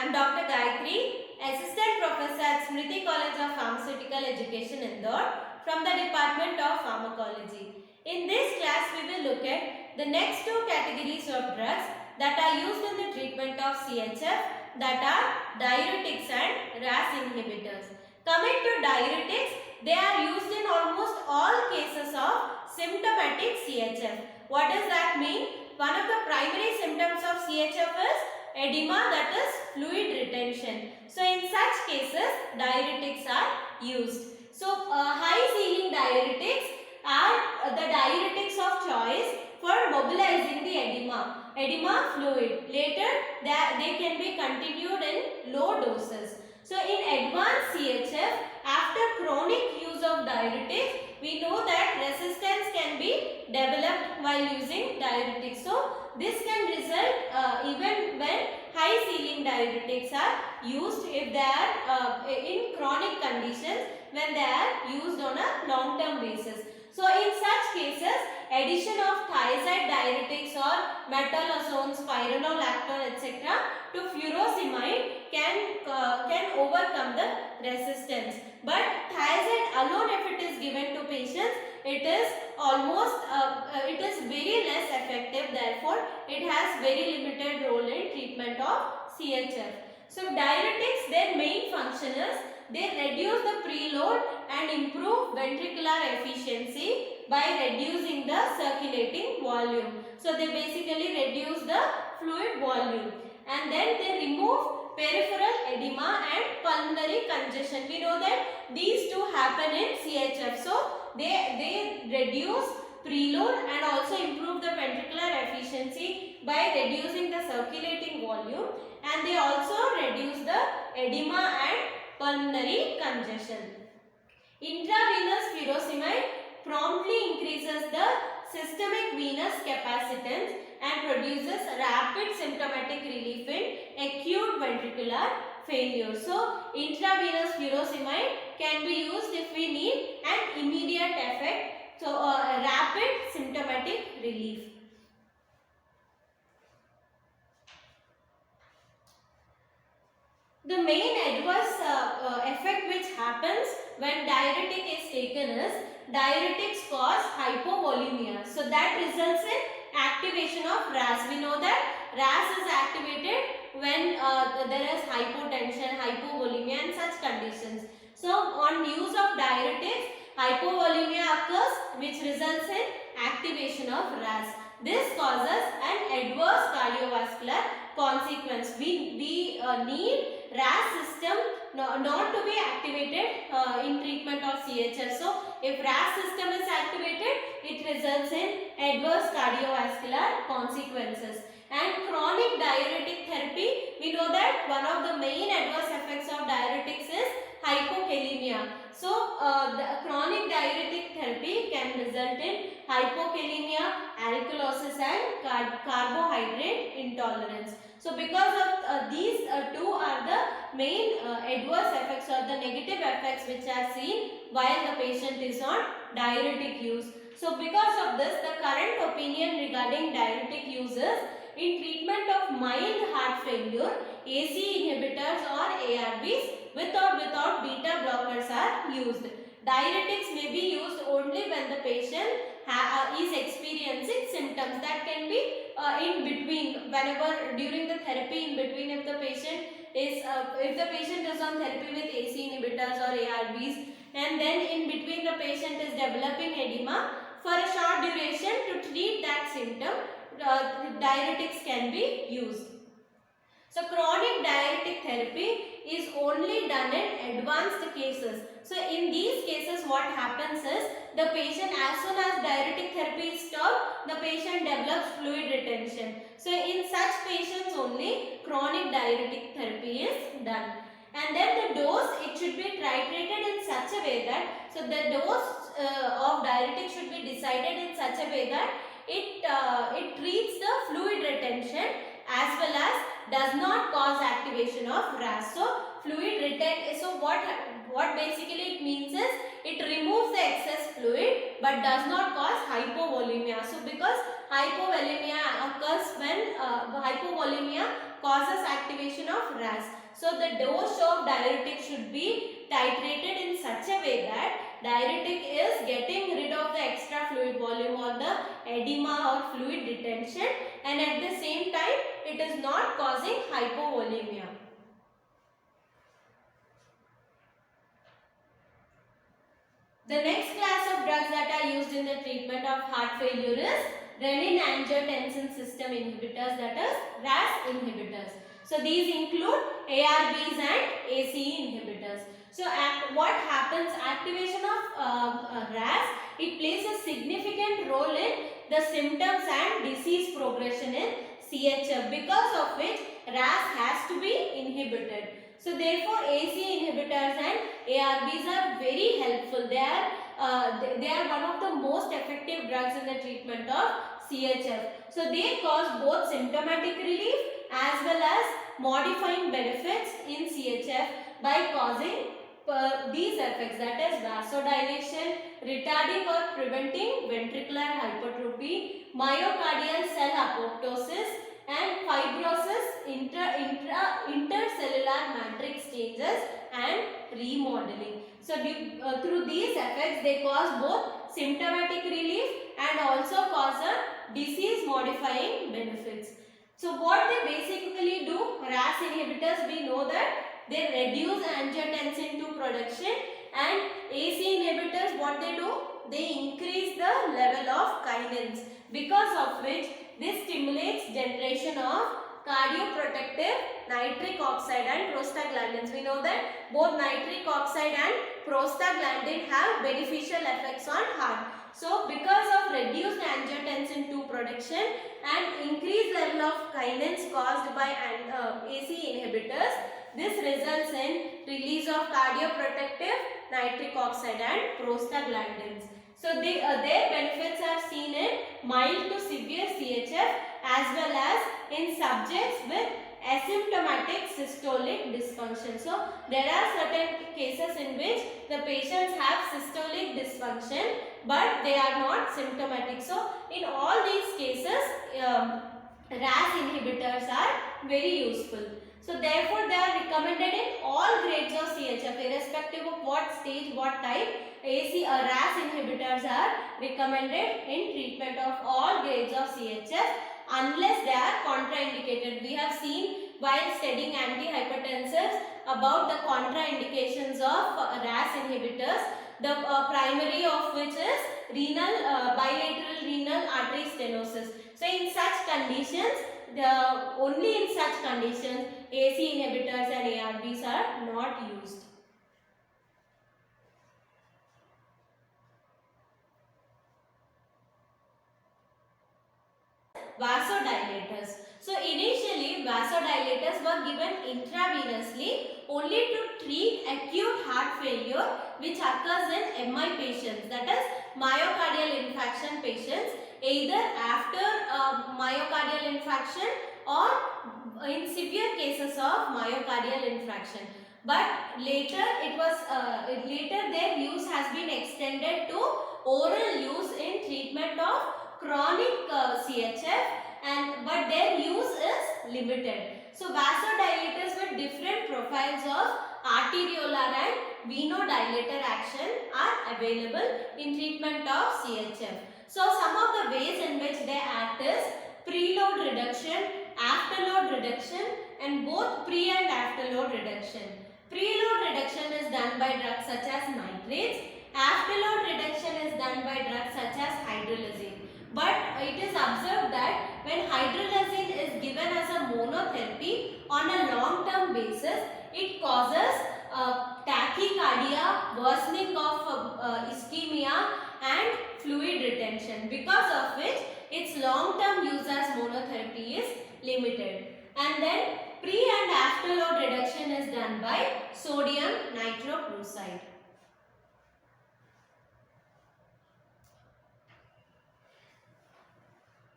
am Dr. Gayatri, Assistant Professor at Smriti College of Pharmaceutical Education, Indore, from the Department of Pharmacology. In this class, we will look at the next two categories of drugs that are used in the treatment of CHF, that are diuretics and RAS inhibitors. Coming to diuretics, they are used in almost all cases of symptomatic CHF. What does that mean? One of the primary symptoms of CHF is edema, that is fluid retention. So in such cases, diuretics are used. So high ceiling diuretics are the diuretics of choice for mobilizing the edema fluid. Later they can be continued in low doses. So in advanced CHF, after chronic use of diuretics, we know that resistance can be developed while using diuretics. So this can result even when high ceiling diuretics are used if they are in chronic conditions, when they are used on a long term basis. So in such cases, addition of thiazide diuretics or metolazone, spironolactone, etc. to furosemide can overcome the resistance. But thiazide alone, if it is given to patients, it is almost it is very less effective. Therefore, it has very limited role in treatment of CHF. So diuretics, their main function is they reduce the preload and improve ventricular efficiency by reducing the circulating volume. So they basically reduce the fluid volume, and then they remove peripheral edema and pulmonary congestion. We know that these two happen in CHF. So they reduce preload and also improve the ventricular efficiency by reducing the circulating volume, and they also reduce the edema and pulmonary congestion. Intravenous furosemide promptly increases the systemic venous capacitance and produces rapid symptomatic relief in acute ventricular failure. So intravenous furosemide can be used if we need an immediate effect, so rapid symptomatic relief. The main adverse effect which happens when diuretic is taken is diuretics cause hypovolemia. So that results in activation of RAS. We know that RAS is activated when there is hypotension, hypovolemia and such conditions. So on use of diuretics, hypovolemia occurs, which results in activation of RAS. This causes an adverse cardiovascular consequence. We need RAS system not to be activated in treatment of CHF. So if RAS system is activated, it results in adverse cardiovascular consequences. And chronic diuretic therapy, we know that one of the main adverse effects of diuretics is hypokalemia. So the chronic diuretic therapy can result in hypokalemia, alkalosis and carbohydrate intolerance. So because of these two are the main adverse effects or the negative effects which are seen while the patient is on diuretic use. So because of this, the current opinion regarding diuretic use is in treatment of mild heart failure, AC inhibitors or ARBs with or without beta blockers are used. Diuretics may be used only when the patient is experiencing symptoms. That can be in between, whenever during the therapy in between, if the patient is on therapy with AC inhibitors or ARBs, and then in between the patient is developing edema, for a short duration to treat that symptom, diuretics can be used. So chronic diuretic therapy is only done in advanced cases. So in these cases, what happens is the patient, as soon as diuretic therapy is stopped, the patient develops fluid retention. So in such patients only chronic diuretic therapy is done. And then the dose, it should be titrated in such a way that, so the dose of diuretic should be decided in such a way that it treats the fluid retention as well as does not cause activation of RAS. So fluid retention, so what basically it means is it removes the excess fluid but does not cause hypovolemia. So because hypovolemia occurs when hypovolemia causes activation of RAS. So the dose of diuretic should be titrated in such a way that diuretic is getting rid of the extra fluid volume or the edema or fluid retention, and at the same time it is not causing hypovolemia. The next class of drugs that are used in the treatment of heart failure is renin-angiotensin system inhibitors, that is RAS inhibitors. So these include ARBs and ACE inhibitors. So what happens, activation of RAS, it plays a significant role in the symptoms and disease progression in CHF, because of which RAS has to be inhibited. So therefore ACE inhibitors and ARBs are very helpful. They are one of the most effective drugs in the treatment of CHF. So they cause both symptomatic relief as well as modifying benefits in CHF by causing these effects, that is vasodilation, retarding or preventing ventricular hypertrophy, myocardial cell apoptosis, and fibrosis, intercellular matrix changes, and remodeling. So through these effects they cause both symptomatic relief and also cause a disease modifying benefits. So what they basically do, RAS inhibitors, we know that they reduce angiotensin II production, and ACE inhibitors, what they do, they increase the level of kinins, because of which this stimulates generation of cardioprotective nitric oxide and prostaglandins. We know that both nitric oxide and prostaglandin have beneficial effects on heart. So because of reduced angiotensin II production and increased level of kinins caused by ACE inhibitors, this results in release of cardioprotective nitric oxide and prostaglandins. So their benefits are seen in mild to severe CHF as well as in subjects with asymptomatic systolic dysfunction. So there are certain cases in which the patients have systolic dysfunction but they are not symptomatic. So in all these cases RAS inhibitors are very useful. So therefore they are recommended in all grades of CHF irrespective of what stage, what type. RAS inhibitors are recommended in treatment of all grades of CHF unless they are contraindicated. We have seen while studying antihypertensives about the contraindications of RAS inhibitors, the primary of which is bilateral renal artery stenosis. So in such conditions, only in such conditions ACE inhibitors and ARBs are not used. Vasodilators. So initially vasodilators were given intravenously only to treat acute heart failure which occurs in MI patients, that is myocardial infarction patients, either after myocardial infarction or in severe cases of myocardial infarction. But later their use has been extended to oral use in treatment of chronic CHF, but their use is limited. So vasodilators with different profiles of arteriolar and venodilator action are available in treatment of CHF. So some of the ways in which they act is preload reduction, afterload reduction, and both pre and afterload reduction. Preload reduction is done by drugs such as nitrates. Afterload reduction is done by drugs such as hydralazine. But it is observed that when hydralazine is given as a monotherapy on a long-term basis, it causes tachycardia, worsening of ischemia and fluid retention, because of which its long-term use as monotherapy is limited. And then pre and afterload reduction is done by sodium nitroprusside.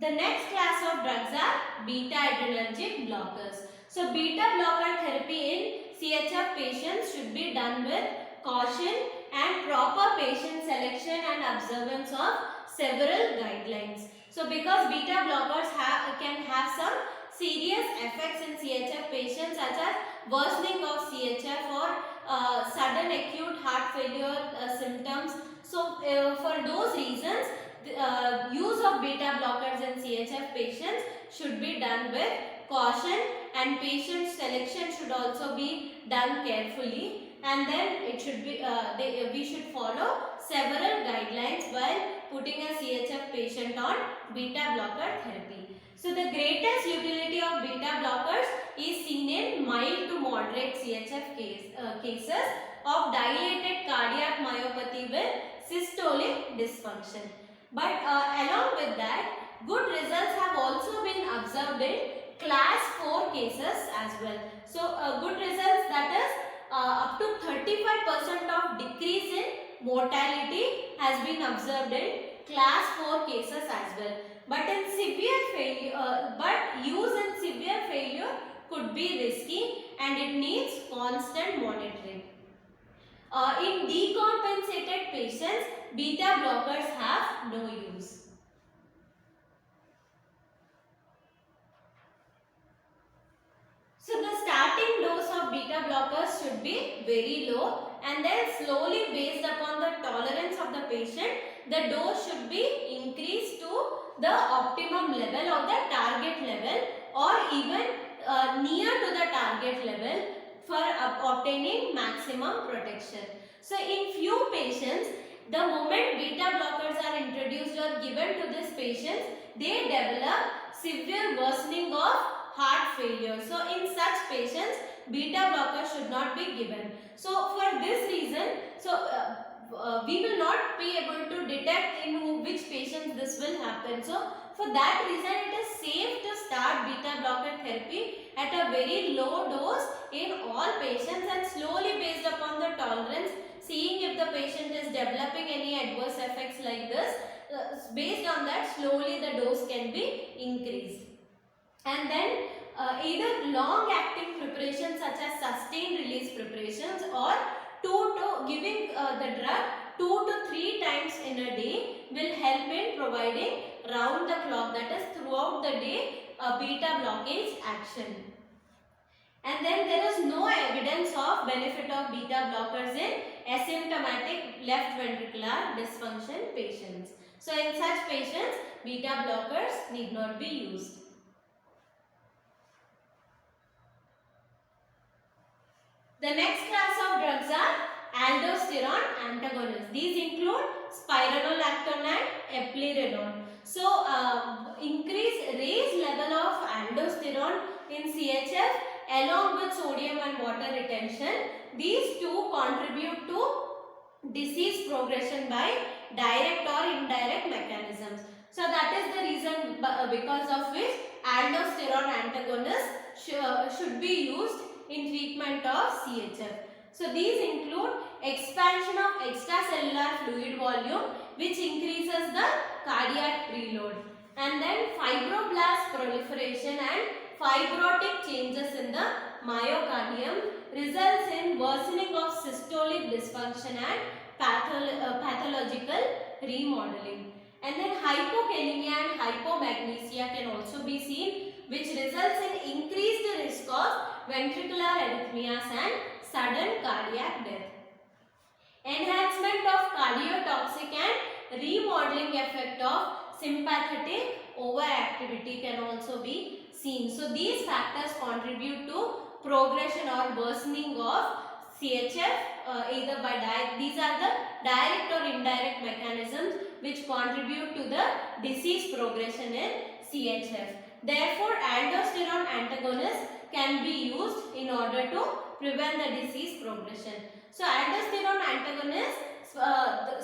The next class of drugs are beta adrenergic blockers. So beta blocker therapy in CHF patients should be done with caution and proper patient selection and observance of several guidelines. So because beta blockers can have some serious effects in CHF patients such as worsening of CHF or sudden acute heart failure symptoms. So for those reasons, the use of beta blockers in CHF patients should be done with caution, and patient selection should also be done carefully, and then it should be we should follow several guidelines while putting a CHF patient on beta blocker therapy. So the greatest utility of beta blockers is seen in mild to moderate CHF cases of dilated cardiac myopathy with systolic dysfunction. But along with that, good results have also been observed in class 4 cases as well. So good results, that is up to 35% of decrease in mortality has been observed in class 4 cases as well. But in severe failure, but use in severe failure could be risky and it needs constant monitoring. In decompensated patients, beta blockers have no use. So the starting dose of beta blockers should be very low, and then slowly based upon the tolerance of the patient, the dose should be increased to the optimum level or the target level, or even near to the target level for obtaining maximum protection. So in few patients, the moment beta blockers are introduced or given to these patients, they develop severe worsening of heart failure. So in such patients, beta blocker should not be given. So for this reason, we will not be able to detect in which patients this will happen. So for that reason, it is safe to start beta blocker therapy at a very low dose in all patients, and slowly based upon the tolerance, seeing if the patient is developing any adverse effects like this, based on that slowly the dose can be increased. And then either long acting preparations such as sustained release preparations, or giving the drug 2 to 3 times in a day will help in providing round the clock, that is throughout the day, beta blockage action. And then there is no evidence of benefit of beta blockers in asymptomatic left ventricular dysfunction patients. So in such patients, beta blockers need not be used. The next class of drugs are aldosterone antagonists. These include spironolactone and eplerenone. So, raised level of aldosterone in CHF along with sodium and water retention. These two contribute to disease progression by direct or indirect mechanisms. So, that is the reason because of which aldosterone antagonists should be used in treatment of CHF. So these include expansion of extracellular fluid volume, which increases the cardiac preload, and then fibroblast proliferation and fibrotic changes in the myocardium results in worsening of systolic dysfunction and pathological remodeling. And then hypokalemia and hypomagnesia can also be seen, which results in increased risk of ventricular arrhythmias and sudden cardiac death. Enhancement of cardiotoxic and remodeling effect of sympathetic overactivity can also be seen. So these factors contribute to progression or worsening of CHF either by these are the direct or indirect mechanisms which contribute to the disease progression in CHF. Therefore, aldosterone antagonists can be used in order to prevent the disease progression. So, aldosterone antagonists,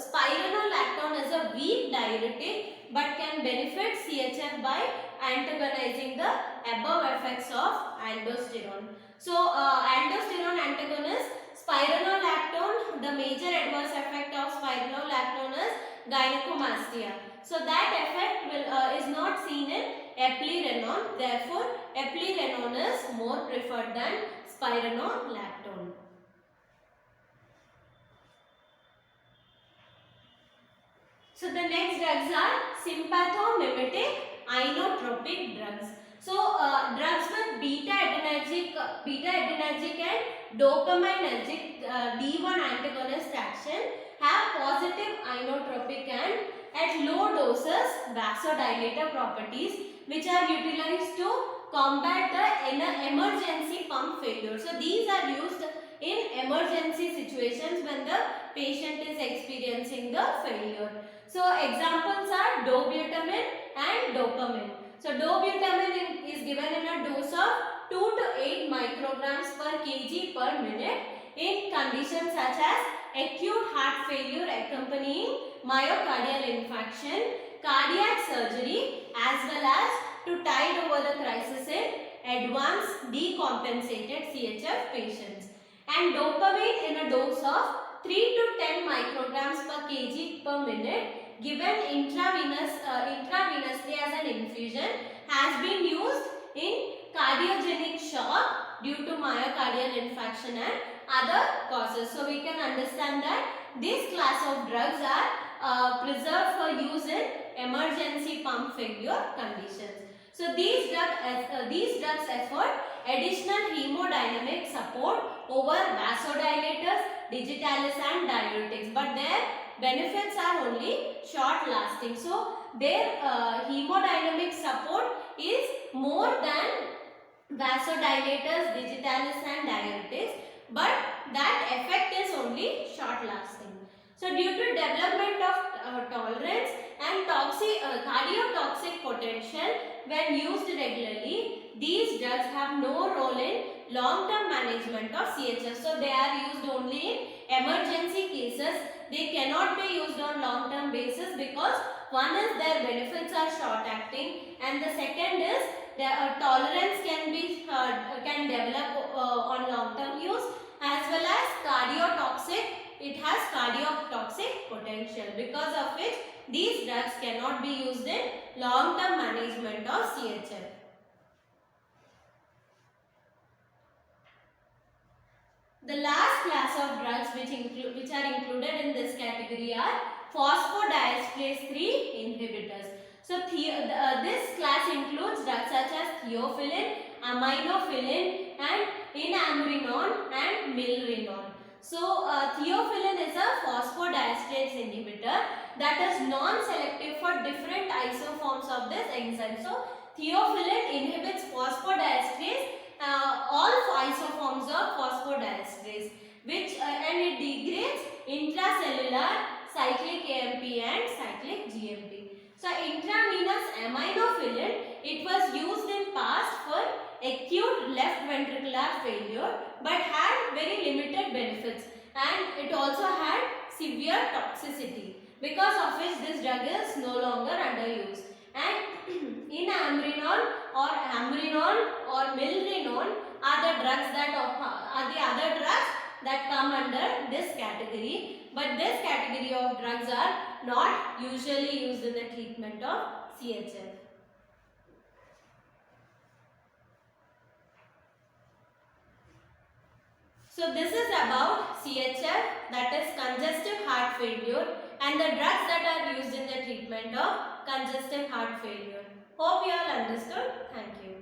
spironolactone is a weak diuretic but can benefit CHF by antagonizing the above effects of aldosterone. So, aldosterone antagonists, spironolactone, the major adverse effect of spironolactone is gynecomastia. So, that effect is not seen in eplerenone. Therefore, eplerenone is more preferred than spironolactone. So the next drugs are sympathomimetic inotropic drugs. So drugs with beta-adrenergic and dopaminergic D1 antagonist action have positive inotropic and at low doses vasodilator properties, which are utilized to combat the emergency pump failure. So these are used in emergency situations when the patient is experiencing the failure. So examples are dobutamine and dopamine. So dobutamine is given in a dose of 2 to 8 micrograms per kg per minute in conditions such as acute heart failure accompanying myocardial infarction, cardiac surgery, as well as to tide over the crisis in advanced decompensated CHF patients. And dopamine in a dose of 3 to 10 micrograms per kg per minute given intravenously as an infusion has been used in cardiogenic shock due to myocardial infarction and other causes. So we can understand that this class of drugs are preserved for use in emergency pump failure conditions. So these drugs afford additional hemodynamic support over vasodilators, digitalis and diuretics, but their benefits are only short lasting. So their hemodynamic support is more than vasodilators, digitalis and diuretics, but that effect is only short lasting. So due to development of tolerance and cardiotoxic potential when used regularly, these drugs have no role in long-term management of CHF. So they are used only in emergency cases. They cannot be used on long-term basis because one is their benefits are short-acting, and the second is their tolerance can develop on long-term use, as well as cardiotoxic. It has cardiotoxic potential, because of which these drugs cannot be used in long-term management of CHF. The last class of drugs which are included in this category are phosphodiesterase 3 inhibitors. So this class includes drugs such as theophylline, aminophylline and enamrinone and milrinone. So theophylline is a phosphodiesterase inhibitor that is non-selective for different isoforms of this enzyme. So theophylline inhibits phosphodiesterase, all isoforms of phosphodiesterase, and it degrades intracellular cyclic AMP and cyclic GMP. So intravenous aminophylline, it was used in past for acute left ventricular failure but had very limited benefits, and it also had severe toxicity, because of which this drug is no longer under use. And enamrinone or milrinone are the other drugs that come under this category, but this category of drugs are not usually used in the treatment of CHF. So this is about CHF, that is congestive heart failure, and the drugs that are used in the treatment of congestive heart failure. Hope you all understood. Thank you.